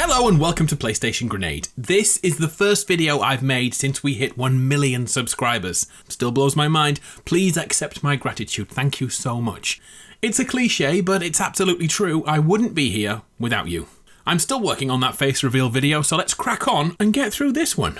Hello and welcome to PlayStation Grenade. This is the first video I've made since we hit 1 million subscribers. Still blows my mind. Please accept my gratitude. Thank you so much. It's a cliche, but it's absolutely true. I wouldn't be here without you. I'm still working on that face reveal video, so let's crack on and get through this one.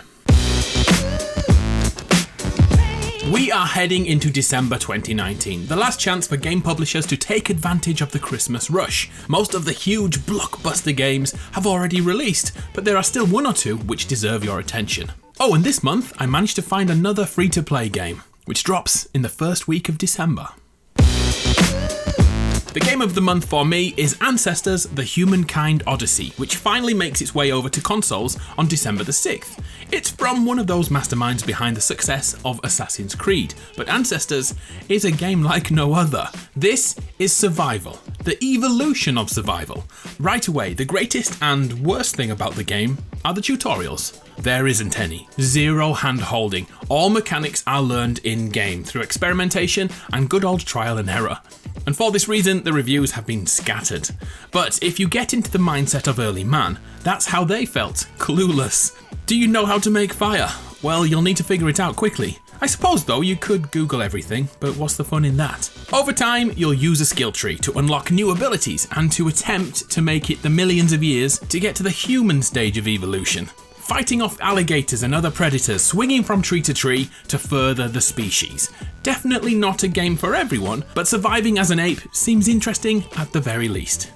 We are heading into December 2019, the last chance for game publishers to take advantage of the Christmas rush. Most of the huge blockbuster games have already released, but there are still one or two which deserve your attention. Oh, and this month I managed to find another free-to-play game, which drops in the first week of December. The game of the month for me is Ancestors: The Humankind Odyssey, which finally makes its way over to consoles on December the 6th. It's from one of those masterminds behind the success of Assassin's Creed, but Ancestors is a game like no other. This is survival, the evolution of survival. Right away, the greatest and worst thing about the game are the tutorials. There isn't any. Zero hand-holding. All mechanics are learned in-game through experimentation and good old trial and error. And for this reason, the reviews have been scattered. But if you get into the mindset of early man, that's how they felt, clueless. Do you know how to make fire? Well, you'll need to figure it out quickly. I suppose though you could Google everything, but what's the fun in that? Over time, you'll use a skill tree to unlock new abilities and to attempt to make it the millions of years to get to the human stage of evolution. Fighting off alligators and other predators, swinging from tree to tree to further the species. Definitely not a game for everyone, but surviving as an ape seems interesting at the very least.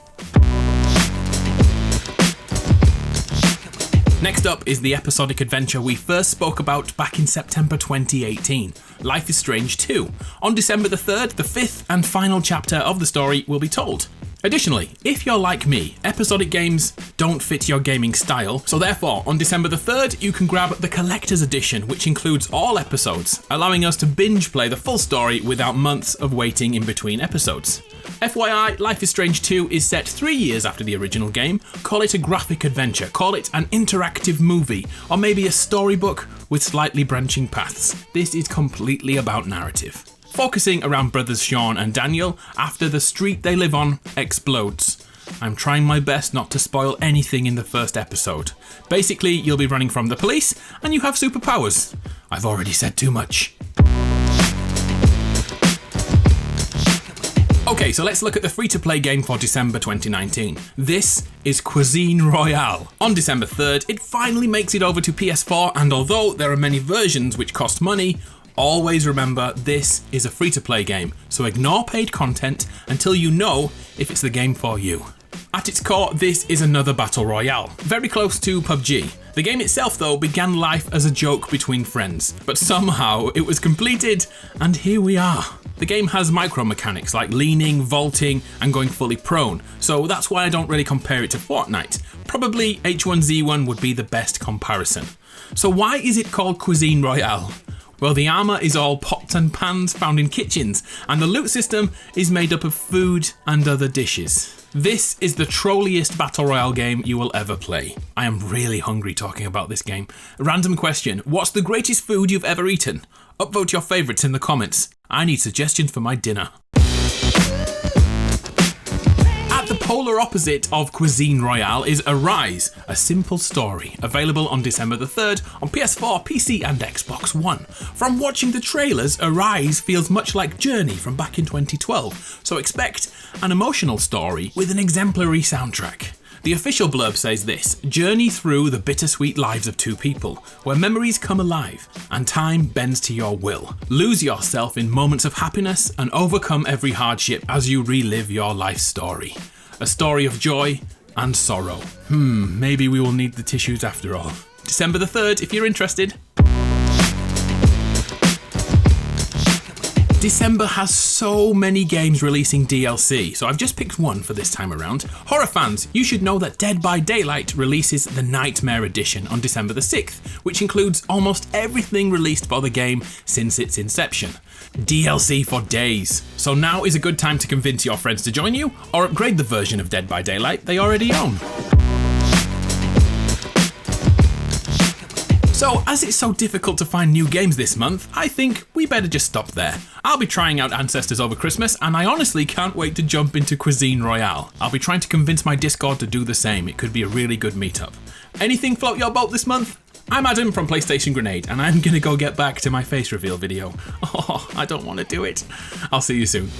Next up is the episodic adventure we first spoke about back in September 2018, Life is Strange 2. On December the 3rd, the fifth and final chapter of the story will be told. Additionally, if you're like me, episodic games don't fit your gaming style, so therefore on December the 3rd you can grab the Collector's Edition, which includes all episodes, allowing us to binge play the full story without months of waiting in between episodes. FYI, Life is Strange 2 is set 3 years after the original game. Call it a graphic adventure, call it an interactive movie, or maybe a storybook with slightly branching paths. This is completely about narrative. Focusing around brothers Sean and Daniel after the street they live on explodes. I'm trying my best not to spoil anything in the first episode. Basically, you'll be running from the police and you have superpowers. I've already said too much. Okay, so let's look at the free-to-play game for December 2019. This is Cuisine Royale. On December 3rd, it finally makes it over to PS4, and although there are many versions which cost money, always remember this is a free-to-play game, so ignore paid content until you know if it's the game for you. At its core, this is another battle royale, very close to PUBG. The game itself, though, began life as a joke between friends, but somehow it was completed, and here we are. The game has micro mechanics like leaning, vaulting, and going fully prone, so that's why I don't really compare it to Fortnite. Probably H1Z1 would be the best comparison. So why is it called Cuisine Royale? Well, the armour is all pots and pans found in kitchens, and the loot system is made up of food and other dishes. This is the trolliest battle royale game you will ever play. I am really hungry talking about this game. Random question, what's the greatest food you've ever eaten? Upvote your favourites in the comments. I need suggestions for my dinner. The polar opposite of Cuisine Royale is Arise, a simple story, available on December the 3rd on PS4, PC and Xbox One. From watching the trailers, Arise feels much like Journey from back in 2012, so expect an emotional story with an exemplary soundtrack. The official blurb says this: journey through the bittersweet lives of two people, where memories come alive and time bends to your will. Lose yourself in moments of happiness and overcome every hardship as you relive your life story. A story of joy and sorrow. Maybe we will need the tissues after all. December the 3rd, if you're interested. December has so many games releasing DLC, so I've just picked one for this time around. Horror fans, you should know that Dead by Daylight releases the Nightmare Edition on December the 6th, which includes almost everything released for the game since its inception. DLC for days. So now is a good time to convince your friends to join you, or upgrade the version of Dead by Daylight they already own. So as it's so difficult to find new games this month, I think we better just stop there. I'll be trying out Ancestors over Christmas, and I honestly can't wait to jump into Cuisine Royale. I'll be trying to convince my Discord to do the same. It could be a really good meetup. Anything float your boat this month? I'm Adam from PlayStation Grenade, and I'm gonna go get back to my face reveal video. Oh, I don't want to do it. I'll see you soon.